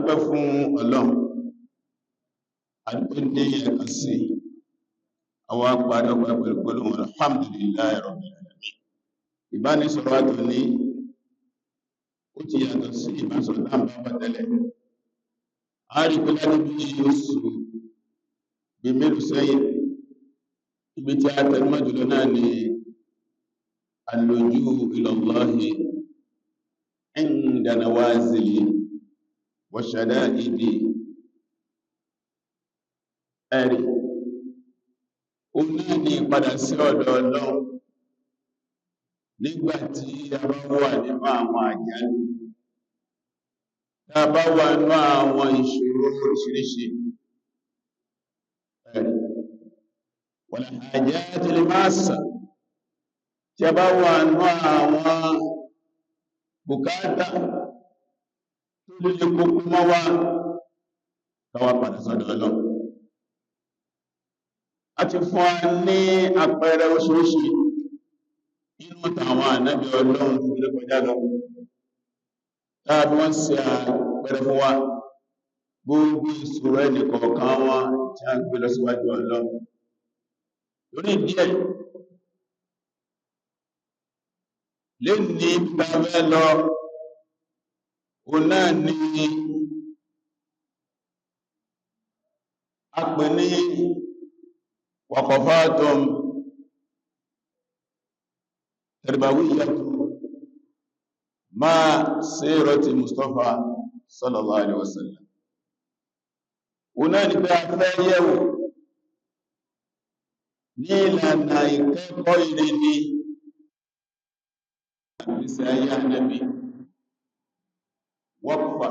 adúpẹ́ fún Ọlọ́run, adúpẹ́ ní ẹ̀kan sí àwọn apàdọ́gbà pẹ̀lú gbólóhùn alhamdulillahi rabbil alamin. Ìbánisọ̀rọ̀ àtò ní ó ti yàtọ̀ sí ìbánisọ̀rọ̀ náà bá tẹ́lẹ̀. A rí pé láti bí oṣù bí mélòó sẹ́yìn, ibi tí a tẹnumọ́ jùlọ náà ni al-luju ila Allahi inda nawazili wa shada'idi. Ẹ̀rí ó náà ní ìpadà sí ọ̀dọ̀ Ọlọ́run nígbàtí a bá wà nínú àwọn àjálù, tá a bá wà nínú àwọn ìṣòro oríṣiríṣi. Ẹ̀rí wal hajatil massa, tí a bá wà nínú àwọn bùkátà tó lè kókó mọ́ wá, káwà padà sọ́dọ̀ Ọlọ́run. A ti fún wa ní àpẹẹrẹ oṣooṣì inú tàwọn ànábì Ọlọ́run tó lè kọjá lọ. Táàbí wọ́n ṣe àpẹẹrẹ fún wa gbogbo ìṣòro ẹnì kọ̀ọ̀kan wọn tí a ń gbé lọ síwájú Ọlọ́run. Lórí díẹ̀ lè ní gbàmẹ́ lọ, òun náà ni a pè ní waqafatun tarbawiyyatu ma sirati Mustafa sallallahu alaihi wasallam. Òun náà ni pé a fẹ́ yẹ̀wò ní ìlànà ìkẹ́kọ̀ọ́ ìrìnì àbísí ayé Ànábì. Waqfa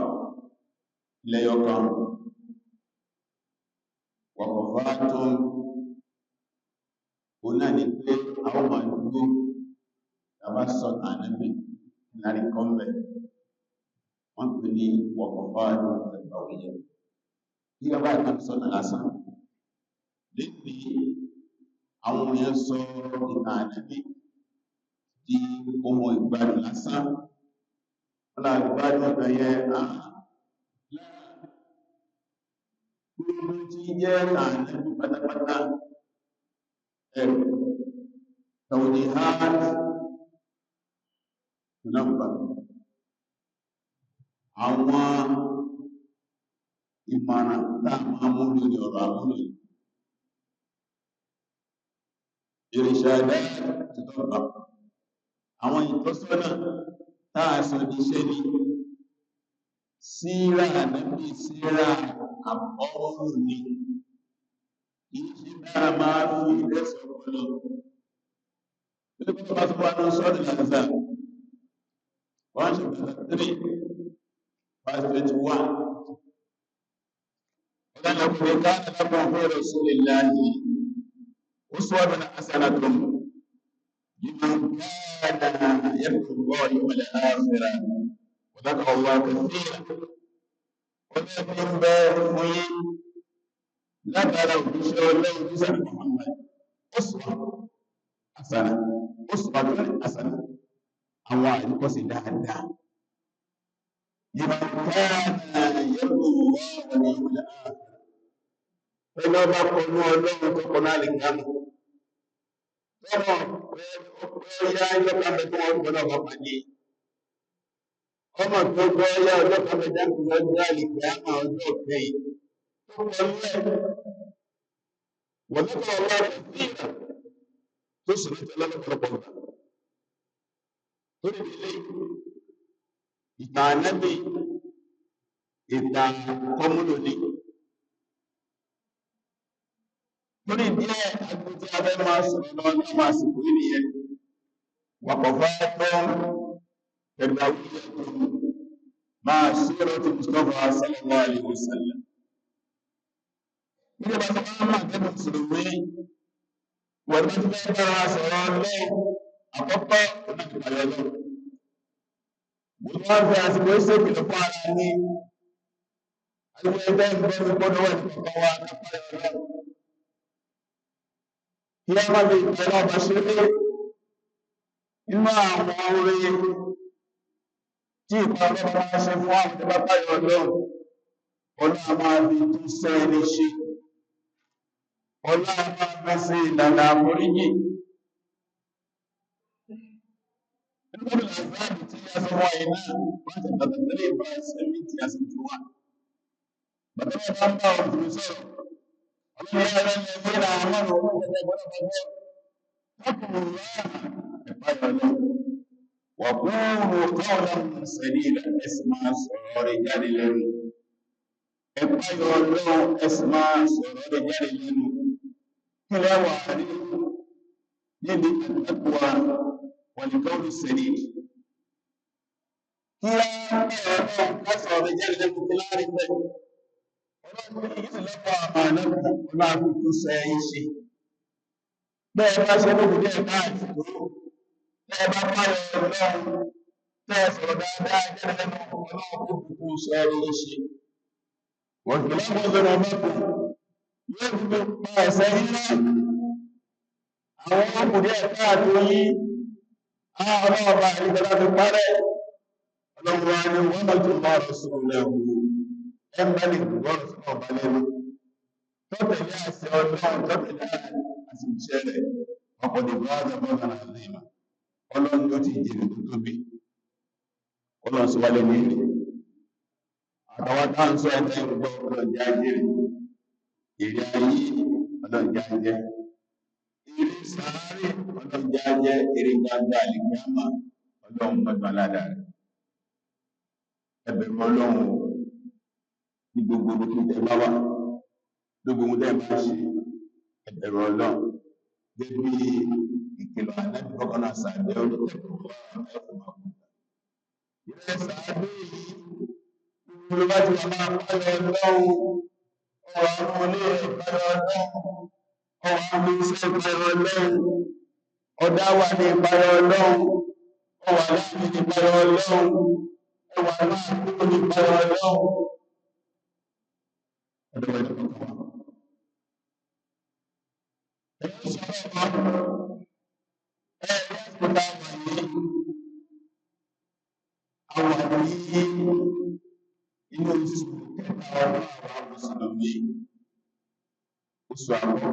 lẹ́yọkan, waqafatun òun náà ni pé àwọn máa dúró tàbá sọ̀tà Ànábì lárí kọ́mbẹ̀, wọ́n pè ní waqafatun tarbawiyyah. Bí a bá ìtàn sọ̀tà lásán lẹ́gbẹ̀ẹ́ àwọn èèyàn sọ ìtàn Ànábì di ohun ìgbádùn lásán. Ọlá ìgbádùn ọ̀gá yẹ gbogbo tí jẹ́ Ànábì pátápátá ẹ̀rù tawjihat nọ́mbà àwọn ìmọ̀ràn táà máa mú lórí ọ̀rọ̀ àmúlò ìrìnṣàdá ti tọ́gbà àwọn ìtọ́sọ́nà táà sọ di iṣẹ́ ní síra Ànábì, síra àbọ̀wọ̀n ní ìṣẹ́ dára máa fi ìrẹsẹ̀ ọpọlọ. Pẹ́lú bá tó wà ní sọ́dọ̀ Al-Ahzab 1:3 verse 21. Ọlọ́lọ́pẹ́ kana lakum fi rasulillahi uswatun hasanatun liman kana yarju Allaha wal akhirah wa dhakara Allaha kathira. Ọlọ́pẹ́ ń bẹ fún yín látara òjíṣẹ́ Ọlọ́run jíṣẹ́ Muhammad uswatun hasana, àwọn àríkọ́sí dáadáa. Liman kana yarju Allaha wal akhirah. Ẹgbẹ́ ọba pọ̀lú Ọlọ́run tó kọ náà lè gbámù. Tọ́rọ ọ̀pẹ́ ọya ìjọkàmẹ́ tó wọ́n gbọ́nà ọba pàdé. Ọmọ tó gbọ́ ọya ọjọ́kàmẹ́ dákù lọ́jọ́ àlìgbàmà ọjọ́ kẹyìn. Tó kọ lẹ́ wọ́n tó kọ ọlá rẹ̀ sí ìgbà tó sì ní tẹ́lẹ̀ lọ́pọ̀lọpọ̀ ọ̀gbà. Tó lè lè ìtàn Ànábì, ìtàn kọmúlò ní. Lórí díẹ̀ agbótí abẹ́ máa sọ̀rọ̀ lọ ní àwọn àsìkò ìrìyẹn. Waqafatun tarbawiyyah máa sírati Mustafa sallallahu alaihi wasallam. Ní ọba tó máa máa tẹ́bù Mùsùlùmí, wọ́n tó fẹ́ bára sọ̀rọ̀ lọ àkọ́kọ́ onákìpàlẹ̀ lọ. Wọ́n wá fẹ́ àsìkò ìṣèkìlọ̀ fún ara ní àwọn ẹgbẹ́ ìgbẹ́rù gbọ́dọ̀ wà ní kọ̀ọ̀kan wa kápálẹ̀ lọ. Kí a máa lè tẹ́lá ọba ṣe lé inú àwọn orí tí ìpàdé máa ṣe fún àwọn ìjọba báyọ̀ Ọlọ́run ọlá máa fi tún sẹ́ni ṣe, ọlá máa fẹ́ sí ìlànà àforíjì. Nítorí àzáàbì tí a sọ wáyé náà, wọ́n ti tàbí bá sẹ́mi tí a sì ti wà. Bàtà bá bá òfin sọ̀rọ̀, ọlọ́run yára ní ẹgbẹ́ ìlà àwọn ọmọ ọmọ ọmọ ọkùnrin ìpáyọ̀ lọ. Wàkúrò qawlan sadida, ẹ̀sìn máa sọ̀rọ̀ rẹ̀ jáde lẹ́nu. Ìpáyọ̀ Ọlọ́run, ẹ̀sìn máa sọ̀rọ̀ rẹ̀ jáde lẹ́nu. Kí lẹ́wà rí níbi at-taqwa wal-qawli sadid. Kí á bẹ̀rẹ̀ Ọlọ́run ká sọ̀rọ̀ rẹ̀ jáde lẹ́nu kí láàrin bẹ́ẹ̀. Ọlọ́run ní ìsìlọ́pọ̀ àmàlẹ́kùn ọlọ́run tó sọ ẹ̀yìn ṣe. Bẹ́ẹ̀ bá ṣe lóbi díẹ̀ káàkiri tó, bẹ́ẹ̀ bá páyọ̀ Ọlọ́run, bẹ́ẹ̀ sọ̀rọ̀ dáadáa jáde lẹ́nu ọlọ́run tó sọ ẹ̀yìn ṣe. Wọ́n fi lọ́pọ̀ lọ́nà mẹ́kùn yóò fi pa ẹ̀sẹ̀ yín àwọn ọkùnrin díẹ̀ káàkiri yín, àwọn ọlọ́ọ̀bá ìgbẹ́lá fi parẹ́. Ọlọ́run wa ni wọ́n mọ̀ tó máa rọ̀ sí ọlọ́run. Ẹgbẹ́ni gbọ́rọ̀ sí ọba lẹ́nu tọ́tẹ̀lé àṣẹ ọlọ́run tọ́tẹ̀lé àṣìṣẹ́ rẹ̀ ọ̀pọ̀dìbò àjọpọ̀lá àlèmà ọlọ́run ló ti jèrè tó tóbi. Ọlọ́run sọ wálé ní èrè àtàwọn táwọn sọ ẹ̀tẹ́ ìrúgbọ́ ọlọ́run jẹ́ ajẹ́rè, èrè ayé ọlọ́run jẹ́ ajẹ́, èrè sàárè ọlọ́run jẹ́ ajẹ́, èrè gbangba àlìkàmà ọlọ́run mọ́tò aládàá rẹ̀. Ẹbẹ̀rù ọlọ́run ní gbogbo olókè tẹ bá wà, gbogbo ohun tẹ bá ṣe, ẹbẹ̀rù Ọlọ́run gẹ́gẹ́ bí ìkìlọ̀ ànábì kọ́kọ́ náà sàbẹ̀ olùtẹ̀kọ̀ ẹ̀fọ́ máa kú. Ilé sàbẹ̀ yìí gbogbo bá ti wà máa pààyàn Ọlọ́run, ọ̀rọ̀ àwọn ilé ìpààyàn Ọlọ́run, ọ̀rọ̀ àwọn iṣẹ́ ìpààyàn Ọlọ́run, ọ̀dá wà ní ìpààyàn Ọlọ́run, ọ̀wà láti ní ìpààyàn Ọlọ́run, ẹwà náà kúrò ní ìpààyàn Ọlọ́run. Inú oṣù kẹta ọdún àwọn Mùsùlùmí, oṣù àkọ́kọ́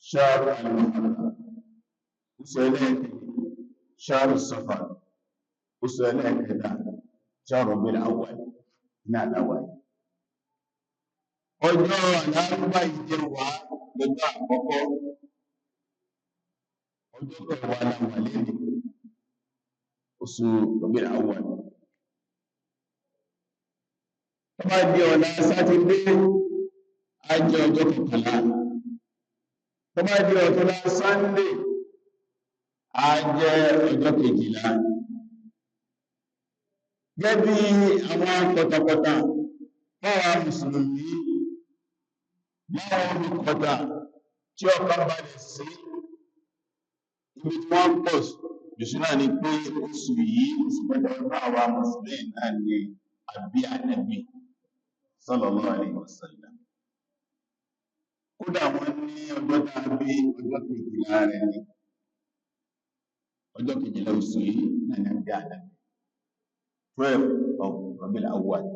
ṣáàrù àlùmọ́ọ̀lá, oṣù ẹlẹ́ẹ̀kejì ṣáàrù Safar, oṣù ẹlẹ́ẹ̀kẹta ṣáàrù Rabiul Awwal ní àdáwáyé. Ọjọ́ àlárúbá ìjẹwàá lọ́jọ́ àkọ́kọ́, ọjọ́ kẹwàá làwà lẹ́nu oṣù Rabiul Awwal. Tó bá di ọ̀la Sátidé, á jẹ́ ọjọ́ kọkànlá. Tó bá di ọ̀túnla Sándé, á jẹ́ ọjọ́ kejìlá. Gẹ́gẹ́ bí àwọn pọ̀tàpọ̀tà fáwọn Mùsùlùmí, láwọn olùkọ́ta tí ọkàn balẹ̀ sí ibi tí wọ́n pọ̀ jùsù náà ni pé oṣù yìí oṣù pẹ̀lú ọdún àwa Mùsùlùmí náà ni àbí Ànábì sallallahu alaihi wasallam. Kódà wọ́n ní ọjọ́ tàbí ọjọ́ kejìlá rẹ̀ ni ọjọ́ kejìlá oṣù yìí náà ni àbí Ànábì 12 of Rabiul Awwal,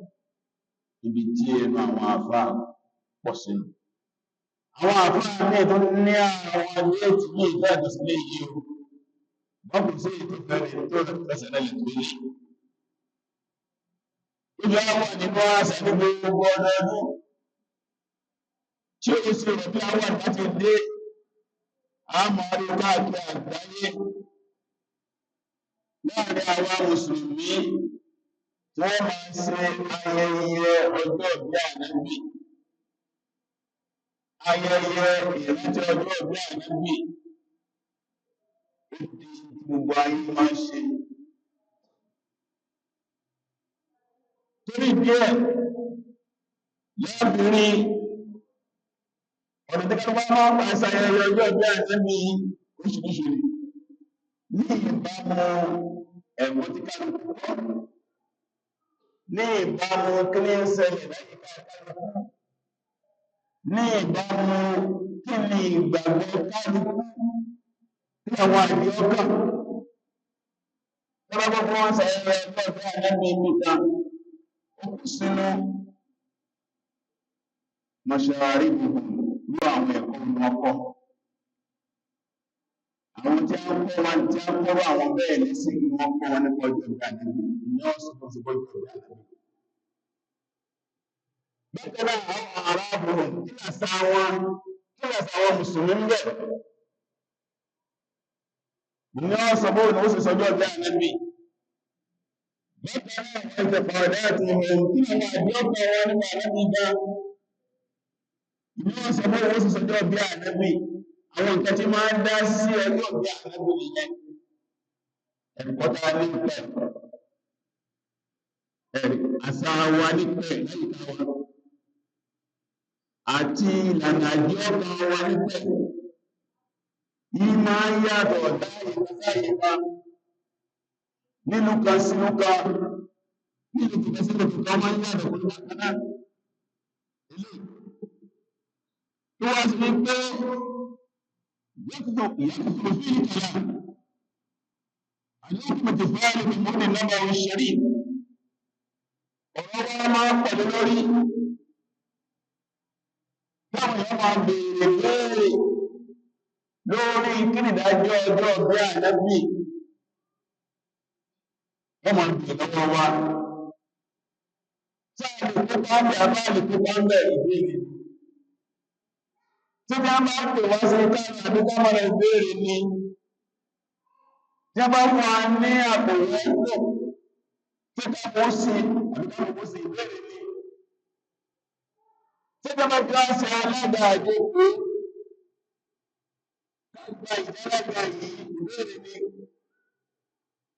ibi tí ẹnu àwọn àfáà pọ̀ sínú. Àwọn àfáà ní ètò ní àwọn déètì ní ìfẹ́ àjọsílẹ̀ yìí o, wọ́n kò sí ètò fẹ́rẹ̀ tó rẹ̀sẹ̀ lẹ́lẹ̀ tó lè. Ìjọ àwọn nínú àṣà ní gbogbo ọdọọdún tí ó sì rẹ̀ bí àwọn láti dé àmàrí káàkiri àgbáyé láàrin àwọn Mùsùlùmí tí wọ́n máa ń ṣe ayẹyẹ ọjọ́ ìbí Ànábì. Ayẹyẹ ìrántí ọjọ́ ìbí Ànábì gbogbo ayé máa ń ṣe. Torí díẹ̀ lábìrin ọ̀nà tí wọ́n máa ń ṣayẹyẹ ọjọ́ ìbí Ànábì oríṣiríṣi ní ìbámu ẹ̀wọ̀n tí kálukú kọ́, ní ìbámu kí ní ń ṣẹlẹ̀ láyìíká kálukú, ní ìbámu kí ni ìgbàgbọ́ kálukú ní àwọn àbí ọkàn. Wọ́n bá wọn ṣayẹyẹ ọjọ́ ìbí Ànábì nìkan, ó kù sínú masharibuhum ní àwọn ẹ̀kọ́ wọn kọ́ àwọn tí a ń kọ́ wọn tí a ń kọ́ àwọn bẹ́ẹ̀ lẹ́sìn ni wọ́n kọ́ wọn nípa ọjọ́ ìgbà níbi ìní ọ̀sán tó ti bọ́jọ́ ìgbà níbi. bákan náà àwọn aráàbùrùn kí làṣà wọn mùsùlùmí ń bẹ̀ ìní ọ̀sán bóun ni ó sì sọjọ́ ìgbà níbi. bákan náà wọ́n ti pàdé àti ìhìn kí ni àwọn àdéhùn wọn nípa ànábì gbà ìní ọ̀sán bóun ó sì sọjọ́ ìgbà níbi. àwọn nǹkan tí máa ń dá sí ọjọ́ ìgbà níbi nìyẹn ẹ̀kọ́ tá a ní pẹ̀ àṣà wa ní pẹ̀ láyìíká wa àti ìlànà àjọ ọkàn wa ní pẹ̀ yìí máa ń yàtọ̀ dáyìíká nínú kan sínú kan nínú kìkẹ́ sínú kìkẹ́ máa ń yàtọ̀ pẹ̀lú bákan náà tó wá sí ní pé يكثر فيه الكلام الحكمة الثالث من مولد النبوي الشريف ọ̀rọ̀ wa máa ń pẹ̀lú lórí táwọn èèyàn máa béèrè béèrè lórí kí ni ìdájọ́ ọjọ́ bí ànábì wọ́n máa béèrè lọ́wọ́ wa sáà lè kópa ń bẹ̀ àbá lè kópa ń bẹ̀ ìbéèrè tí wọ́n bá pè wá sí káàkiri àbí kámọ́ra ìbéèrè ni tí wọ́n bá fún wa ní àpòwọ́ ẹ̀kọ́ tí káàkiri sí àbí káàkiri sí ìbéèrè ni tí wọ́n bá fi wá sí alága àjò pé káàkiri ìjẹ́lága yìí ìbéèrè ni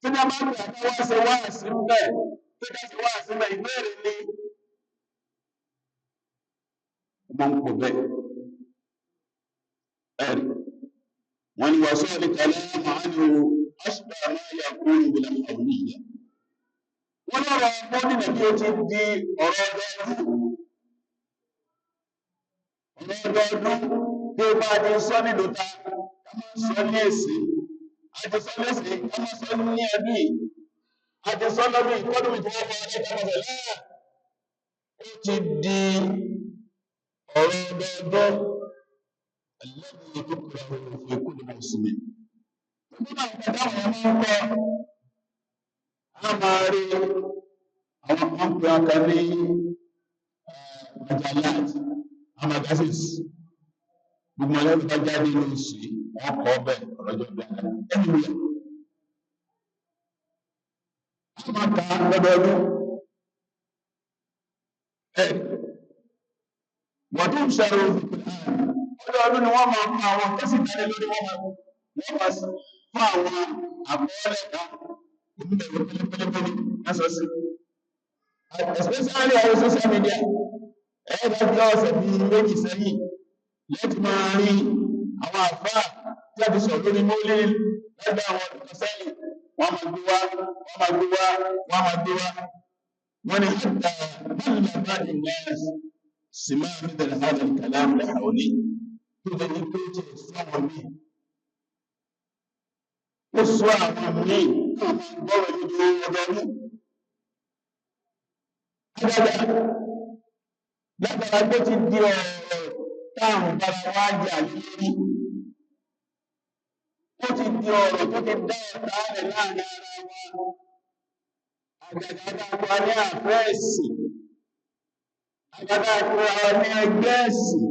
tí wọ́n bá pè àtàwá sí wá sí mbẹ́ tí káàkiri wá sí mbẹ́ ìbéèrè ni wọ́n ń pò bẹ́ẹ̀. wọ́n ní wà sọ́ọ̀lì kàlẹ́ màánù aṣùgbà máa yà kúrò ìbílà àwùníyà wọ́n lọ́rọ̀ mọ́dínà bí ó ti di ọ̀rọ̀ ọdọọdún tí ó bá di sọ nílò ta ká máa sọ ní èsì àti sọ lẹ́sì ká máa sọ ní ẹbí àti sọ lọ́dún ìkọ́dún ìtọ́wọ́ fún ọjọ́ ìkọ́dún láà ó ti di ọ̀rọ̀ ọdọọdún الذي تكره في كل مسلم nígbà ìpàdáwọn ọmọ ọkọ̀ a máa rí àwọn ọmọ ọkọ̀ ní majalat amagasis gbogbo ọlọ́run bá jáde ní oṣù wọn kọ́ ọbẹ̀ ọ̀rọ̀jọ́ bí i ẹnìyàn a máa ka lọ́dọọdún wọ́n tó ń ṣàrò ọdọọdún ni wọ́n máa ń àwọn tó sì jáde lórí wọ́n máa fún àwọn àkọọ́lẹ̀ kan oníbẹ̀rẹ̀ pẹ́lẹ́pẹ́lẹ́ lásọsí especially àwọn social media ẹ̀ẹ́dẹ́gbẹ́ ọ̀sẹ̀ bí méjì sẹ́yìn lẹ́tí máa rí àwọn àfáà tí a ti sọ lórí mọ́lẹ́ lẹ́gbẹ́ àwọn ọdún sẹ́yìn wọ́n máa gbé wá wọ́n ní hàtà báyìí báyìí náà sì máa ń bẹ̀rẹ̀ hàtà kàlámù lẹ́hàwọ́lì tó lè ní pé jẹ́ ìsọ́wọ́n mi ó sọ àwọn míì gbọ́rọ̀ lójú ọdọọdún adájá látara pé ti di ọ̀rọ̀ táàrùn bára wá jà lórí ó ti di ọ̀rọ̀ tó ti dá ọ̀tá rẹ̀ láàrin ara wa àgàgàgà wa ní àfẹ́ẹ̀sì àgàgàgà wa ní ẹgbẹ́ ẹ̀sìn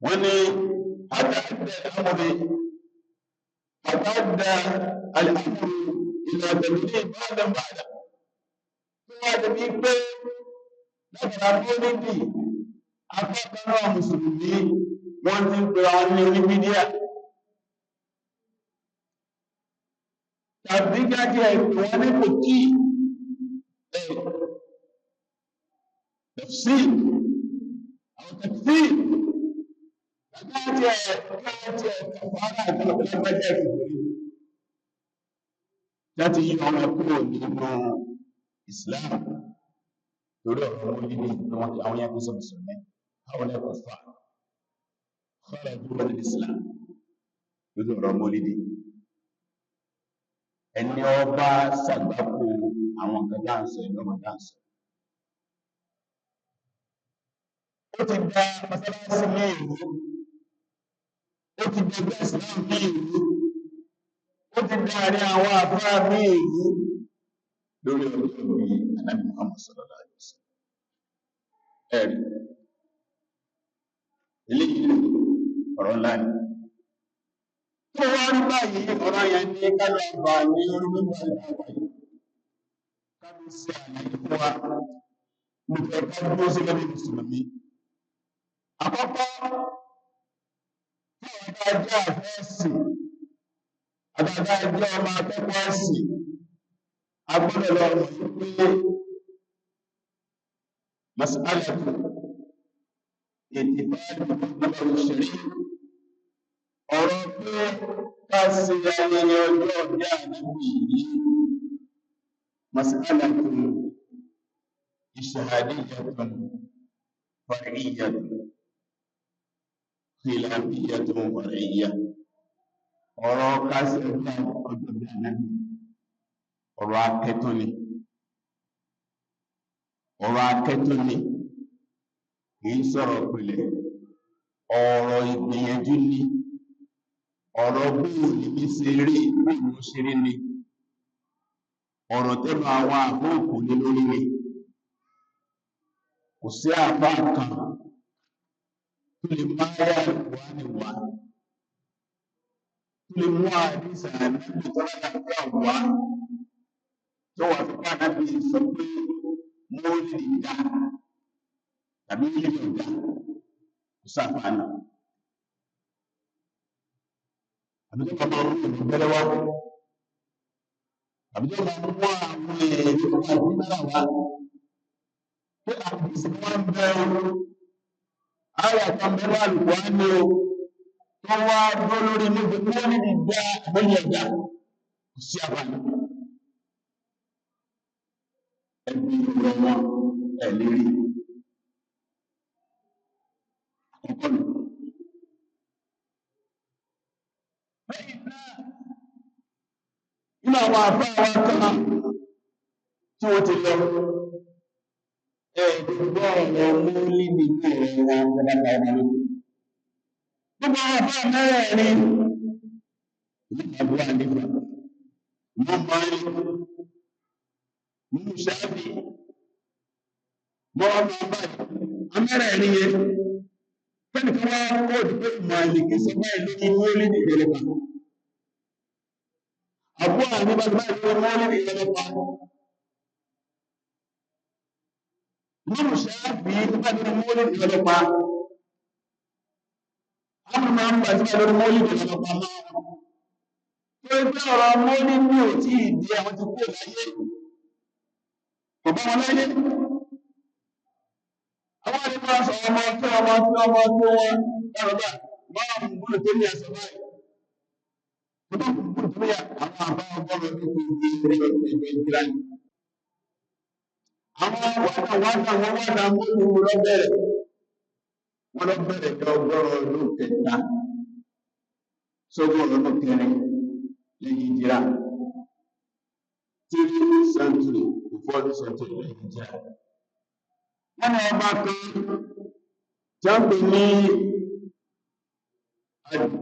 wọ́n ní àtàdé amúre àtàdé al'amuru ìlà tẹ̀lé bàdàbàdà tó wá dẹ̀bí pé látara bí ó níbi apákanáà mùsùlùmí wọ́n ti ń pèrè àwọn ní oníbídíà tàbí gájẹ́ ìpè wọn ní kò kí tafsir àwọn tafsir gájẹ́ kàfàrà àgbẹ̀lẹ́gbẹ̀jẹ́ ìfìdí láti yí ọmọ kúrò nínú Islam torí ọ̀rọ̀ wọn níbi àwọn yẹn kó sọ mùsùlùmí àwọn ẹ̀kọ́ fà kọ́lá dúró ní Islam lórí ọ̀rọ̀ mọ́lídì ẹni ọba ṣàgbákò àwọn nǹkan dáǹsọ̀ ẹni ọmọ dáǹsọ̀ ó ti gba mọ́sálásí ní ìlú, ó ti gbẹgbẹ́ ìsìlámù ní ìlú, ó ti dáàrin àwọn àfáà ní ìlú lórí ọjọ́ bí Ànábì Muhammad sallallahu alaihi wasallam. Ẹ̀rí eléyìí ọ̀rọ̀ ńlá ni tó wá rí báyìí. Ọ̀rọ̀ yẹn ní kálọ̀ àbà ní orí nígbà ìgbà yìí kábí sí àlàyé fún wa nípa ẹ̀ka dúró sí lórí mùsùlùmí. Àkọ́kọ́ tí àwọn ajá àfẹ́sì àtàdá ẹjọ́ ọmọ akẹ́kọ̀ọ́ ẹ̀sìn agbọ́dọ̀ lọ mọ̀ wípé masalatu ìtìfáàlì ọ̀rọ̀ òṣèré ọ̀rọ̀ pé ká ṣe ayẹyẹ ọjọ́ ọdẹ Ànábì yìí masalatu ìṣàhàdíyàtun fàríyàtun khilafiyatun fàríyà. Ọ̀rọ̀ ká ṣe ọjọ́ ọdẹ Ànábì ọ̀rọ̀ akẹ́tọ́ ni, ọ̀rọ̀ akẹ́tọ́ ni, kìí sọ̀rọ̀ pìlẹ̀, ọ̀rọ̀ ìgbìyànjú ni, ọ̀rọ̀ bóò ní ṣe rí bóò ṣe rí ni, ọ̀rọ̀ tẹ́nu àwọn àbóòkù ní lórí ni. Kò sí àbá kan tó lè máa yá ìwà níwà tó lè mú àdísà níbi tó lágbàá wà tó wà fi ká náà bí sọ pé mo lè dá tàbí lè dá kò sáfàánà. Àbí tó máa mú ìlú bẹ́rẹ̀ wá, àbí tó máa mú àwọn èrè tó wà ní náà wá pé àdísì wọn bẹ̀rù ayà kan bẹ̀rù àlùkò á ní o tó wá dúró lórí níbi tó ní ìgbà àbẹ́yẹ̀ ẹ̀dá kò sí àbáyé. Ẹbí ìrọ̀ wọn ẹ̀lérí àkọ́kọ́ nù. Lẹ́yìn náà, nínú àwọn àfáà wa kan tí wọ́n ti lọ ẹ̀ẹ́dẹ̀gbọ́ ọ̀rọ̀ múlí nínú ọ̀rọ̀ wọn gbọ́dá ọmọ lókè. Gbogbo àwọn àfáà mẹ́rẹ̀ẹ̀rin Abu Hanifa, Imam Malik, Imam Shafi, mọ́ ọmọ báyìí amẹ́rẹ̀ẹ̀rin yẹn fẹ́ni kan wá kóòdù pé Màlìkí sọ báyìí lórí múlí ní ìrẹ̀lẹ̀ pa. Abu Hanifa báyìí lórí múlí ní ìrẹ̀lẹ̀ pa. Imam Shafi báyìí lórí múlí ní ìrẹ̀lẹ̀ pa. Àwọn máa ń bàjẹ́ lórí múlí ní ìrẹ̀lẹ̀ pa náà. Tó ń pẹ́ ọ̀rọ̀ múlí ní òtí ìdí àwọn ti kó láyé. Kò bá wọn láyé. Àwọn àdìmọ́ sọ ọmọ tó wọn lọ́rọ̀bá máa ń gbúrò tó ní ẹsẹ̀ báyìí. Tó bá gbúrò tó yà àwọn àbá ọgbọ́rọ̀ ní kò gbé ìgbé ìgbéra ní. Àwọn wádà mọ́lù lọ́bẹ̀rẹ̀. Wọ́n lọ́bẹ̀rẹ̀ jọ ọgọ́rọ̀ ọdún kẹta. Sọ́gbọ́n ọdún kẹrin lẹ́yìn ìjìrá. 3th century, 4th century lẹ́yìn ìjìrá. Wọ́n ni ọba kan jáǹpé ní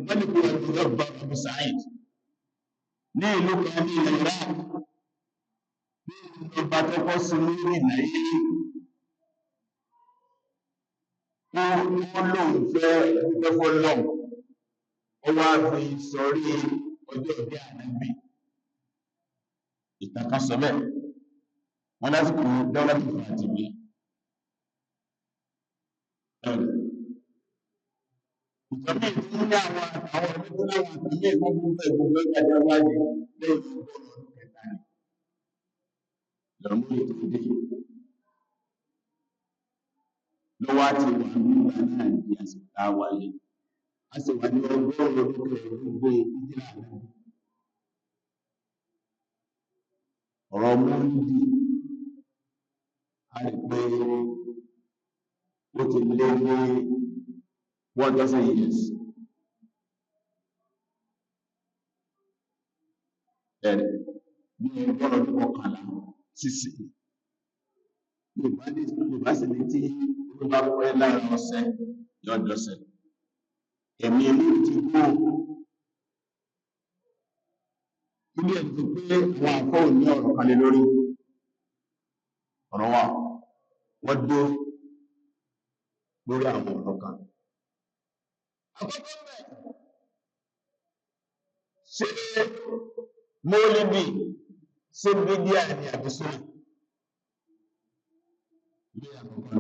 Mẹ́lìkù Abdulrabba Abu Sa'id ní ìlú kan ní ilẹ̀ Iraq ní ọba tọ́kọ́ sí lórí ìlàyé. Wọ́n lóun fẹ́ dúpẹ́ fọ́lọ́run, ó wá fi sọrí ọjọ́ bí Ànábì. Ìtàn kan sọ bẹ́ẹ̀, wọ́n lásìkò dọ́là tó fà àti bí. Ìjọba ìlú ní àwọn ọdún tó láwọn àtàlẹ́ ìgbógun gbogbo ìgbàjá wáyé lẹ́yìn ọgbọ̀n ọdún kẹta ni. Lọ́mú ètò ìdí lọ́wọ́ àti wà nígbà náà ní àsìkò àwáyé. A sì wà ní ọgọ́rùn-ún ọdún gbogbo ìdílé àná. Ọ̀rọ̀ mọ́lúdì a rí pé ó ti lé ní 1,000 years. Ẹ̀rẹ̀ ní ọgbọ́n ọdún kọkànlá sísì. Yorùbá sì ní tí tó bá pẹ́ lára ọ̀sẹ̀ yóò dọ̀sẹ̀ ẹ̀mí ilé ti gbó ilé ẹ̀ ti pé wọn àkọ́ ò ní ọ̀rọ̀ kalẹ̀ lórí ọ̀rọ̀ wa wọ́n dó lórí àwọn ọ̀rọ̀ kan àkọ́kọ́ bẹ̀ ṣe mọ́lẹ́bí ṣe bídíà ní àbísọ́ ilé àkọ́kọ́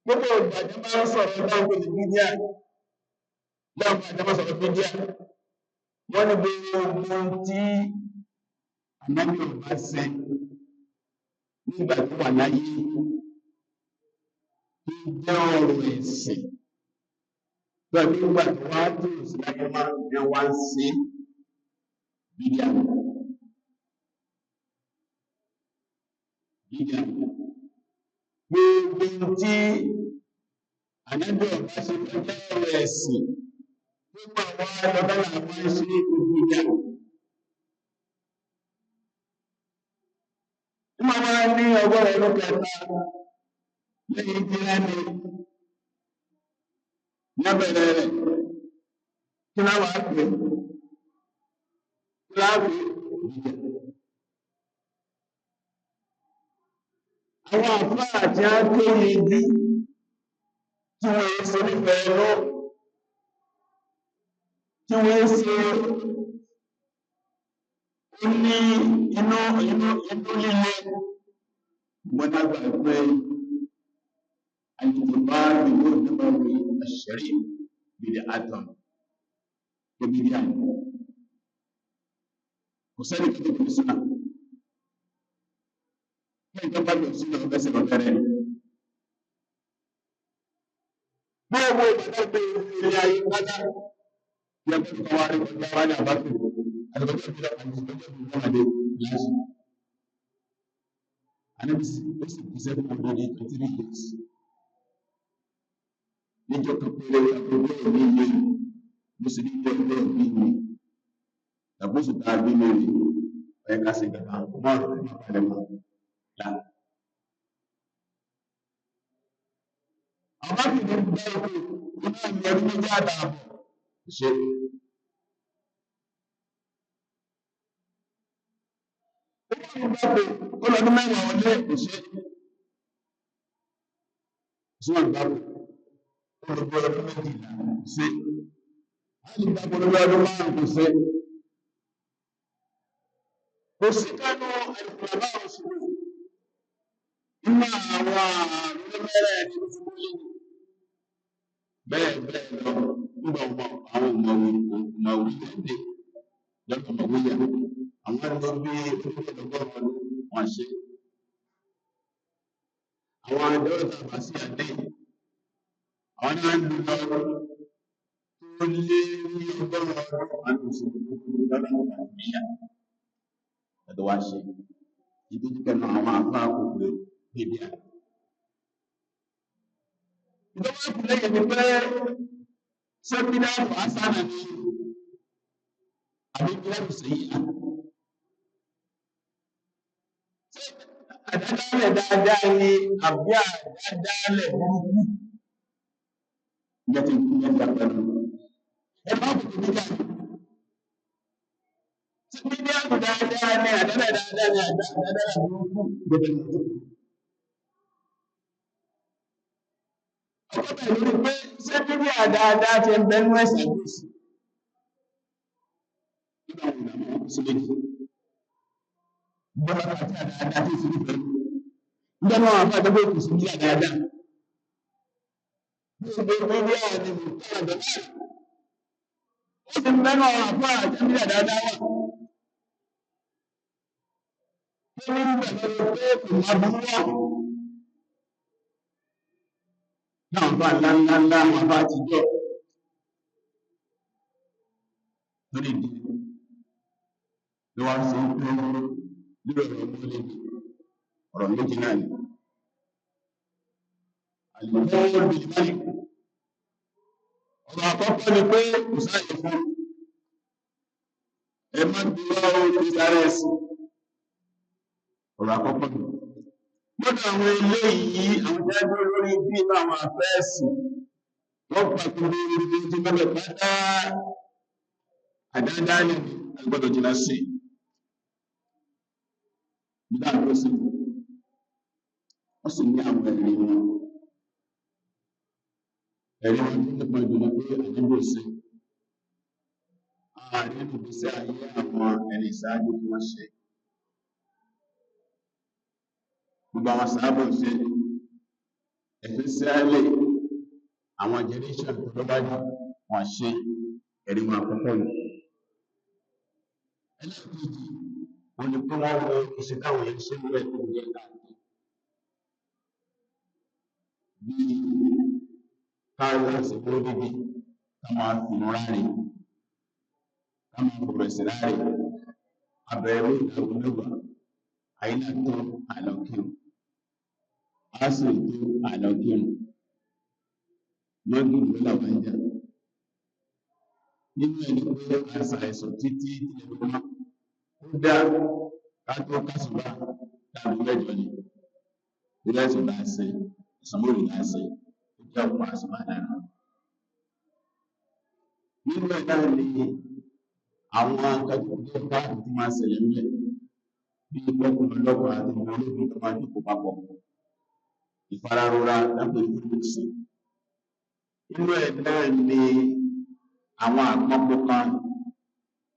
gbogbo ìgbàjọ́ máa ń sọ̀rọ̀ ìdáwó ní bídíà láwọn àjọmọ́ sọ̀rọ̀ bídíà wọ́n ní gbogbo tí ànábì ọba ṣe nígbà tó wà láyé tó jẹ́ ọ̀rọ̀ ẹ̀sìn pẹ̀lú nígbà tó wá tó sí láyé máa ń wá ń ṣe bídíà gbogbo tí ànábì ọba ṣe tó jẹ́ ọ̀rọ̀ ẹ̀sìn gbogbo àwọn alọ́bẹ̀lá máa ń ṣe bídíà. Ìmọ̀ máa ní ọgọ́rọ̀ ọdún kẹta lẹ́yìn tí a ní lábẹ̀rẹ̀ rẹ̀ kí láwà pé láàpé ìjẹ̀. Àwọn àfáà tí a tó yìí jú tí wọ́n ṣe nífẹ̀ẹ́ lọ tí wọ́n ṣe ní inú líle gbọ́nàgbà pé àjùmọ̀bá ìlú ìdúnmọ̀wé àṣẹ̀rí bìdì àtọ̀m tó bìdì àmì kò sẹ́ni kí tó kìí súnà ní ìjọba jọ súnà ọ̀fẹ́sẹ̀ lọ́fẹ́rẹ́ gbogbo ìgbàdá pé ilé ayé pátá yẹ́pẹ́ tó wá rí kọjá wá ní àbáfẹ́ àtàbàtà ìjọba àti ìjọba láti anabisi ó sì kú sẹ́kù ọdún ní 23 years níjọ́ kan péré agbègbè òní ilé mùsùlùmí jẹ́ ọgbẹ́ òní ilé tàbóṣù tá a gbé lórí ọ̀yẹ́ ká sí gàgà mọ́rùn ún ìpàdé mọ́ là. àwọn bákì ní bá ikú iná ìyẹn ní méjì àtààbọ̀ ṣe ọlọ́dún mẹ́wàá ọdún ìṣẹ́ ṣúwọ́n ìgbàgbọ́ olùgbọ́ ọdún méjìlá ṣe alìgbàgbọ́ ọdún márùn-ún kò ṣe kò sí kánú àìkùnlọ́bá òṣèlú inú àwọn àrùn mẹ́rẹ̀ ẹni tó fún lé bẹ́ẹ̀ lọ nígbà àwọn ọmọwé lẹ́dẹ̀ lọ́pọ̀ ọmọwé àwọn ẹgbẹ́ bí ọgbọ́n wọn ṣe àwọn àjọ́rọ̀ tàbà sí àdé àwọn náà ń lọ tó lé ní ọgbọ́n àwọn òṣèlú lọ́nà àmìyà ẹ̀dọ̀ wá ṣe ìdójúkẹ́ náà àwọn afá kòkòrò pèdè à ìjọba ìpínlẹ̀ yẹn ni pé sẹ́mínà fàásánà ní àbíkílẹ̀ sẹ́yìn àdádálẹ̀ dáadáa ni àbí àdádálẹ̀ burúkú lẹ́tí àpẹẹrẹ ẹ̀bá òkùnkù nígbà tí mídíàmù dáadáa ni àdádálẹ̀ dáadáa ni àdádálẹ̀ burúkú gbẹ̀bẹ̀ ọkọ̀ pẹ̀lú pé ṣé mídíà dáadáa ti ń bẹnu ẹ̀sẹ̀ gúúsù nígbà wọn ìlànà sí méjì ìjọba àti àdáadáa tí ìsinmi pẹ̀lú ìjọba àwọn àfáà tó gbóòkù sí mídíà dáadáa gbogbo mídíà ni mo tẹ́ àjọ láì ó sì mẹ́nu àwọn àfáà àti mídíà dáadáa wà tó ní ìgbẹ̀lẹ̀ pé kò má burú wà náà bá ńláńlá àwọn àfáà ti jọ lórí ìdí ló wá sí pé lórí ọ̀rọ̀ mọ́lẹ̀ ọ̀rọ̀ méjì náà ni àlùmọ́wọ́ bìlìmọ́lì ọ̀rọ̀ àkọ́kọ́ ni pé kò sáyẹ̀ fún ẹ má gbé wá orí sáré ẹ̀sìn ọ̀rọ̀ àkọ́kọ́ ni Lọ́dọ̀ àwọn eléyìí àwọn jágbó lórí bí inú àwọn àfẹ́ẹ̀sì wọ́n pàtó lórí ibi tí mẹ́bẹ̀ pátá àdáadáa ní agbọ́dọ̀ jìnà sí nígbà tó sì wọ́n sì ní àwọn ẹ̀rí wọn tó nípa jù ní pé àdúgbò sí ààrẹ ìgbésí ayé àwọn ẹni ìsáájú tí wọ́n ṣe gbogbo àwọn sáábọ̀ ṣe especially àwọn generation tó lọ́bàájú wọ́n ṣe ẹ̀rí wọn àkọ́kọ́ yìí ẹlẹ́ẹ̀kejì wọ́n ní pé wọ́n wọ iṣẹ́ táwọn yẹn ṣe nílẹ̀ tó jẹ́ káàkiri bí káàkiri àsìkò dídí ká máa fi ráre ká máa bọ̀rọ̀ sí ráre abẹ́rẹ́ ìdàgbò mẹ́wàá àyínà tó àlọ́kírun asiri tó àlọ́kírun lọ́dún ìwé làwọn jà nínú ẹni pé àṣà ẹ̀sọ̀ títí ilẹ̀ tó máa ó dá kátó kásùbà láàrin mẹ́jọ ni ìrẹsì láàṣẹ ìsọmọlù láàṣẹ ó jẹ́ ọ̀pọ̀ àṣùbà dára nínú ẹ̀ náà ni àwọn akẹ́kọ̀ọ́ káàdì tí máa ṣẹlẹ̀ ńlẹ̀ bí lọ́kùnrin lọ́kùnrin àti ìwọ̀n olóògùn tó máa jókòó papọ̀ ìfararora lápẹ̀ ìfúrúsì inú ẹ̀ náà ni àwọn àpapọ̀ kan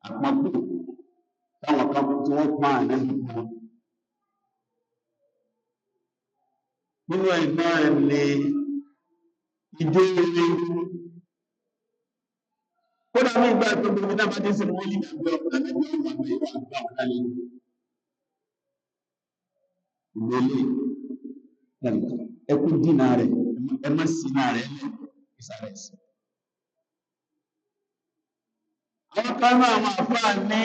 àpapọ̀ táwọn kan tí wọ́n pa àlẹ́yìn kan nínú ẹ̀ náà ni ìjó eré kódà ní ìgbà tó gbogbo náà bá dé sí wọ́n yìí àgbẹ̀ ọ̀pọ̀lọpọ̀ ẹgbẹ́ ọmọ àgbẹ̀ ìwà àgbà ọ̀dálẹ̀ ìgbélé ẹkú dínà rẹ̀ ẹmọ́ sínà rẹ̀ lẹ́ ìsàrẹ̀ sí àwọn kan náà àwọn àfáà ní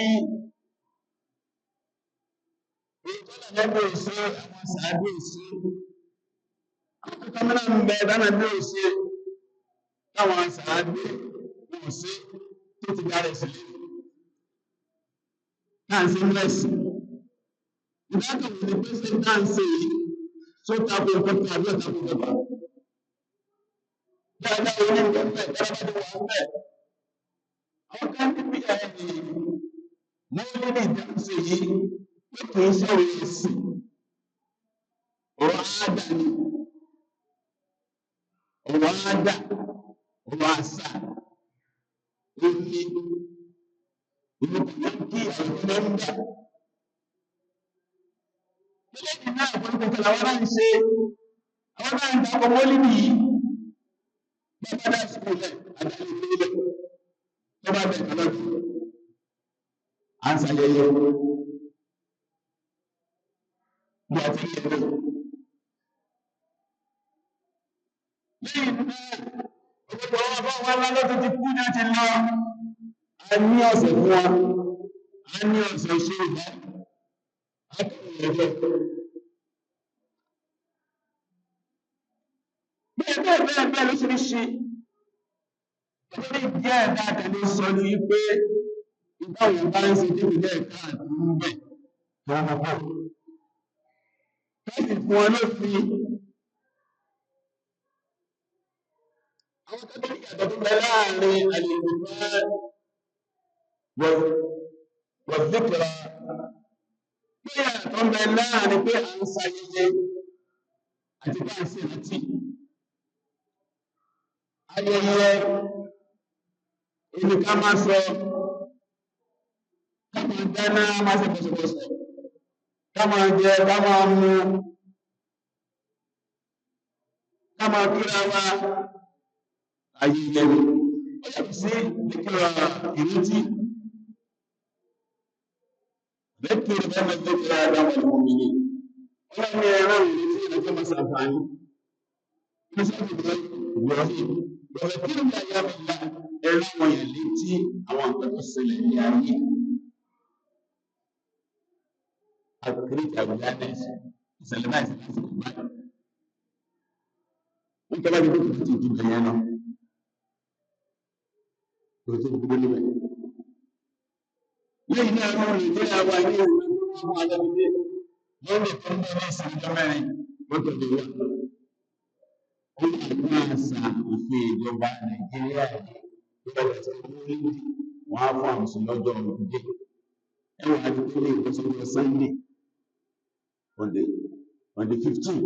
ìtọ́lẹ̀ lẹ́gbẹ̀ òṣè àwọn sàádé òṣè àwọn kan náà ń bẹ dáná bí òṣè táwọn sàádé òṣè tó ti dárẹ̀ sílẹ̀ náà sí mẹ́sì ìdákàwò ní pé ṣe náà ń ṣe yìí tó tako nǹkan àbí ọ̀tàkùn ìjọba dáadáa orí nǹkan bẹ́ẹ̀ dáadáa wà bẹ́ẹ̀ àwọn kan ní bí ẹni mọ́lẹ́ ní ìdáhùnṣe yìí pé kì í ṣe òye sí ọ̀rọ̀ àádá ni ọ̀rọ̀ àádá ọ̀rọ̀ àṣà òní ìlú kí àwọn ọmọ ń gbà lẹ́yìn náà ọ̀pọ̀lọpọ̀ kẹlẹ̀ àwọn náà ń ṣe àwọn náà ń dákọ̀ mọ́lì nìyí bàbá dá sùkúlẹ̀ àdáyé nílẹ̀ tó bá bẹ̀rẹ̀ lọ́dún à ń ṣàyẹyẹ bí a ti ń yẹ̀wò lẹ́yìn náà ọ̀pọ̀lọpọ̀ wọn bá wọn lọ́dún tó ti kú ní àti lọ a ní ọ̀sẹ̀ fún wọn a ní ọ̀sẹ̀ ìṣòro bá bẹ́ẹ̀ lóṣìíríṣìí nítorí díẹ̀ dáadáa ló sọ ní pé ìbáwọn bá ń ṣe débìlẹ̀ káàkiri ń bẹ̀ tó ń bọ̀ káàkiri fún wọn ló fi àwọn tẹ́lẹ̀ ìyàtọ̀ tó bẹ láàrin àlejò bá wọ̀zíkìrà pé àtọ́ ń bẹ láàrin pé à ń ṣayẹyẹ àti bá ń ṣe rántí ayẹyẹ ìlú ká máa sọ ká máa dáná máa ṣe pọ̀sọ̀pọ̀sọ̀ ká máa jẹ ká máa mú ká máa kíra wa ayẹyẹ ó yàtọ̀ sí ìkìlọ̀ ìrántí ذكر بما ذكر آدم المؤمنين ولم يروا الذين كما سأفعلوا نسأل إبراهيم وذكر بأيام الله إرام يلتي أو أن تتصل إليه أذكرك أولادك سلمات الأسماء وأنت لا تقول تجيب بيانا وتقول لي lẹ́yìn náà rọrùn ìgbé àwọn ilé ìwé àwọn alẹ́bílé lórí tó ń bọ́ ní ìsìnkú mẹ́rin mọ́tò lè wà. Ó wà ní àṣà òfin ìjọba Nàìjíríà yìí tó bẹ̀rẹ̀ sí ní wọ́n á fún àwọn lọ́jọ́ òde. Ẹwà àdúgbò lè wọ́n sọ́jọ́ Sunday on the 15th.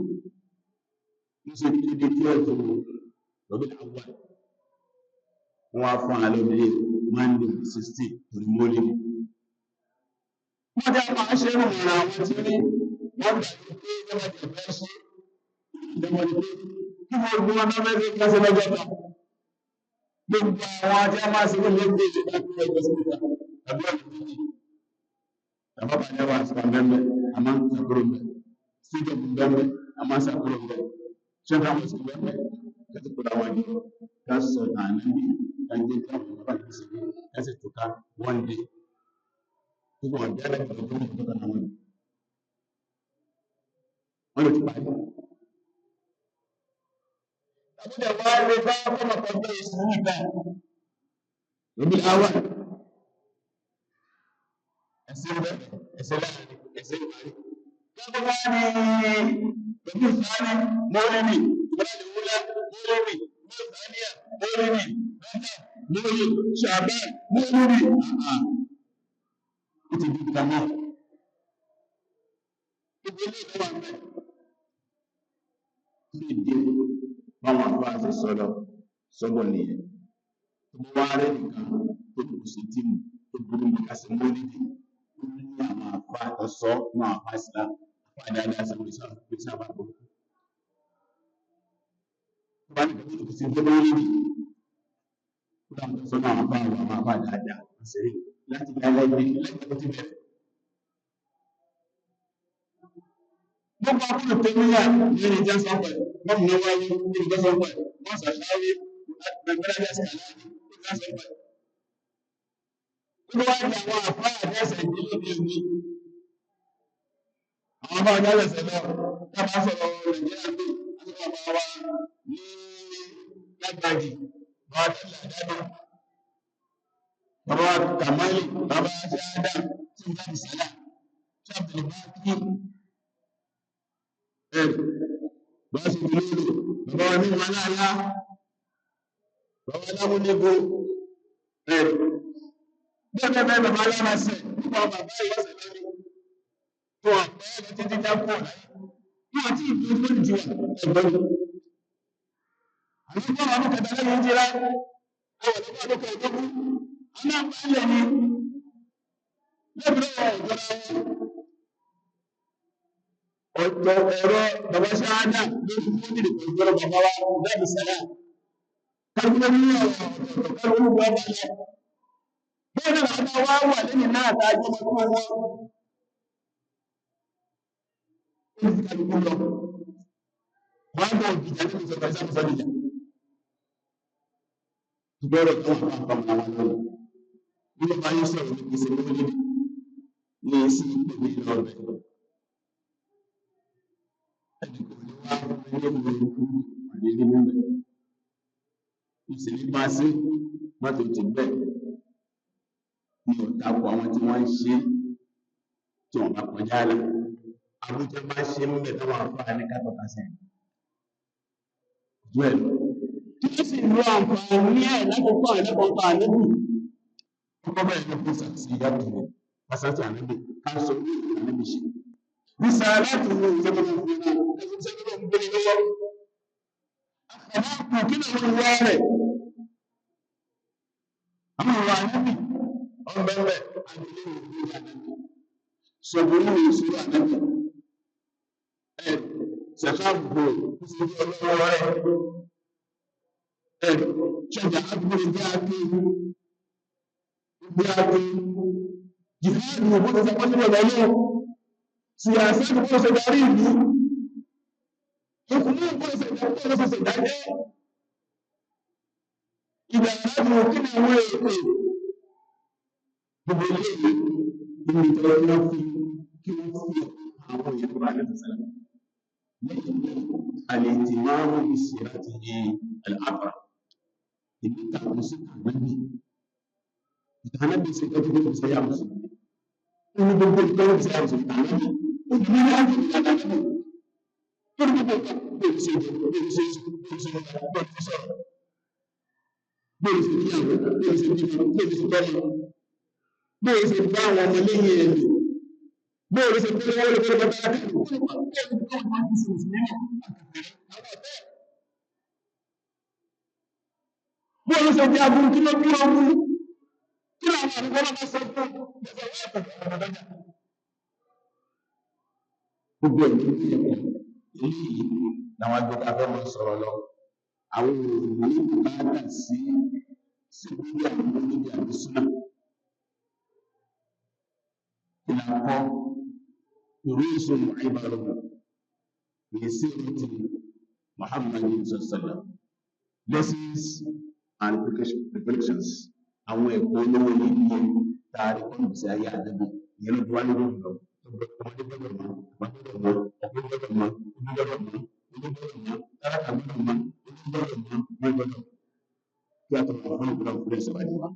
Ní ṣe kí ní 12 lọ́bẹ̀ àwọn wọ́n á fún àlọ́bẹ̀ Monday 16 torí mọ́lẹ̀. Wọ́n jẹ́ máa ṣe rùn ìrìn àwọn tí ní wọ́n gbà pé ìjọba ìjọba ṣe ìjọba ní pé kí wọ́n gbọ́n náà mẹ́rin kásẹ̀ lọ́jọ́ náà. Gbogbo àwọn ajá máa ṣe wọ́n lé gbé ìjọba tó ẹgbẹ́ sí ìjọba tàbí ọ̀nà méjì. Bàbá bàjẹ́ wà sí ọ̀bẹ̀mẹ̀, a máa ń sàkúrò mẹ́. Síjọ̀ bẹ̀mẹ̀, a máa ń sàkúrò mẹ́. Ṣẹ́ta wọ́n sì bẹ̀mẹ̀, kẹ́tì kúrò àwọn ìjọ, ká sọ àná bí ká jẹ́ ká wọ́n bá ti ṣe kẹ́sì tó ká one day. Gbogbo ọ̀dẹ́ ẹlẹ́gbẹ̀ẹ́ tó ń tó kàn àwọn ìjọ. Wọ́n lè ti parí. Àbúdà wá lè bá fọ́mọ̀ kan bẹ́ẹ̀ ìṣòro ìgbà. Lóbi àwọn ẹ̀sìn bẹ́ẹ̀, ẹ̀sìn láàrin, ẹ̀sìn ìparí. Gbogbo wá ní pẹ̀lú ìsáni, mọ́lẹ́mì, ìgbàlẹ̀ wúlá, mọ́lẹ́mì, mọ́sàníà, mọ́lẹ́mì, rẹ́ta, mọ́lẹ́, ṣàbá, mọ́lẹ́mì, àà. Ó ti di ìgbà náà. Gbogbo ilé ìjọba mẹ́. Ilé ìdí báwọn àbá àti sọ́dọ̀ nìyẹn. Gbogbo wá rẹ̀ nìkan tó kù sí tíìmù tó burú ní kásì mọ́lẹ́mì. Ní àwọn àpá àtọ́sọ́ ní àwọn àpá ìsìlá àpá dáadáa sí ìsáàbà gbogbo. Bá ní kàtí kò sí gbogbo lórí ó dáa tó sọ́nà àwọn àpá dáadáa àṣírí láti gbá lẹ́gbẹ̀ẹ́ tó ti bẹ̀rẹ̀. Gbogbo akúrò tó níyà ní ẹni jẹ́ sọ́pẹ̀, wọ́n mú wáyé ní ìgbẹ́ sọ́pẹ̀, wọ́n sàṣáwé gbẹ̀gbẹ̀rẹ̀ ẹ̀sìkàláàdì ní ìgbẹ́ sọ́pẹ̀. Gbogbo wáyé àwọn àpá àdẹ́sẹ̀ ìdílé ní omi. Àwọn bá ọjọ́lẹ̀sẹ̀ lọ, tábà sọ̀rọ̀ Nàìjíríà pé àtúkọ̀ bá wá ní lágbàdì, bá tẹ́lẹ̀ àdádọ́. Bàbá Kàmáìlì, bàbá Ṣáádà, tí ó jáde sálà, ṣáàbìlì bá kí ẹ̀rù, bá ṣe ìlú bàbá wa ní Wàláàlá, bàbá Lámúnigbó, ẹ̀rù. Bẹ́ẹ̀ bàbá Alámasẹ̀, nípa bàbá ìwọ́sẹ̀ lórí. Tó àpẹẹrẹ títí dápọ̀ láyé. Wọ́n àti ìlú tó jù ẹgbẹ́ ni. Àwọn ọmọ àwọn kẹta lẹ́yìn jíra, àwọn ọ̀dọ́gbà lókè ọdọ́gbù, àwọn àpẹẹrẹ ni lẹ́bìrẹ́ ọ̀dọ́ra wọn. Ọ̀tọ̀ ẹ̀rọ bàbá Ṣáádà ló fi fún ìdí ìpòjọ́rọ̀ bàbá wa dábì sẹ́lá. Kálùkù ní ọ̀rọ̀ ọ̀tọ̀ kálùkù bọ́ bá lọ. Bẹ́ẹ̀ náà bàbá wa wà lẹ́yìn náà tá a jẹ́ ọmọ wọn. Ó fi kálùkù lọ. Wọ́n á bọ̀ ìjà nínú ìjọba ìsáfẹ́sọ́ ìjà. Ìgbọ́rọ̀ tó wà fún àwọn àwọn ọmọ. Nígbà bá yóò sọ̀rọ̀ ní ìpèsè lórí ní sí ìpèsè ìlọ́ọ̀bẹ̀. Ìṣèlú máa sí mọ́tò ti bẹ́ẹ̀ ní ọ̀tàkù àwọn tí wọ́n ń ṣe tí wọ́n bá kọjá lọ. Àbújá máa ṣe ń bẹ̀ táwọn afárá ní kátọ́ka sí. Jù ẹ̀ lọ. Tí ó sì lo àǹfààní ẹ̀ lákòókò àìlẹ́kọ̀ọ́ta àlébù. Ọkọ̀ bẹ́ẹ̀ ló kó sàtì ìyàtọ̀ rẹ̀ pàṣátì àlébù ká sọ ní ìlú àlébù ṣe. Bisa láti wo ìjọba ìgbìmọ̀ ẹgbẹ́ ìjọba ìgbìmọ̀ lọ́wọ́. Àkàrà kí ni àwọn ìwà rẹ̀? Àwọn ìwà ànábì ọ̀bẹ̀rẹ̀ àdìlẹ́ ìwé ànábì. Ṣọ̀gbọ́n ní ìṣòro ànábì. Ṣàkàbò ìṣòro ọlọ́wọ́ rẹ̀. Ṣọ̀jà àbúrò ìgbé àgbé. Ìgbé àgbé. Jìhádì òbó ti sàkọ́ sílẹ̀ lọ́lọ́. Siyasa ni kó ṣe darí ìlú. Ìkùnú kó ṣe ìdájẹ́. Ìdàgbàjò kí ni àwọn èèkè? Gbogbo ilé ìlú ìlú ìtọ́lọ́ ní wọ́n fi kí wọ́n fi àwọn èèyàn bá lẹ́sẹ̀ sẹ́lẹ̀. Lẹ́yìn àlètì máa ń rí sí láti di àlàbà. Ìlú tàbí sí kànáàbì. Ìkànáàbì sí ẹgbẹ́ tó fi sẹ́yà mùsùlùmí. Ó ní gbogbo ìtọ́lọ́ fi sẹ́yà mùsùlùmí kànáàbì. Obìnrin láti ìdájọ́ lórí gbogbo nǹkan bóòlù ṣe jẹ bóòlù ṣe sọ̀rọ̀ bóòlù ṣe sọ̀rọ̀ bóòlù ṣe níyàwó bóòlù ṣe bímọ bóòlù ṣe tọ́mọ bóòlù ṣe bá àwọn ọmọ lẹ́yìn ẹ̀ lò bóòlù ṣe bí wọ́n lè fẹ́ bá bá dé bóòlù ṣe di aburú kí ló bí ogun kí làwọn àdúgbò náà bá sọ fún gbogbo ẹ̀mí ní ẹ̀kọ́ eléyìí làwọn agbègbè abẹ́mọ̀ sọ̀rọ̀ lọ àwọn òní bùkátà sí bíbí àwọn oníbi àdúsúnà kí là ń kọ́ ìwé ìṣòro ìbàdàn ní sí ìrètí Muhammad sallam lessons and reflections àwọn ẹ̀kọ́ olówó níbi tààrí kọ́nù sí ayé àdébò ìyẹn ló wá lórí ìlọ ọmọdé gbọ́dọ̀ mọ̀ ọmọdé gbọ́dọ̀ mọ̀ ọgbọ́n gbọ́dọ̀ mọ̀ ojú gbọ́dọ̀ mọ̀ ojú gbọ́dọ̀ mọ̀ tálákà gbọ́dọ̀ mọ̀ ojú gbọ́dọ̀ mọ̀ wọ́n gbọ́dọ̀ kí a tọ̀pọ̀ fún ìgbọ́dọ̀ fún ẹ̀sẹ̀ wáyé wa.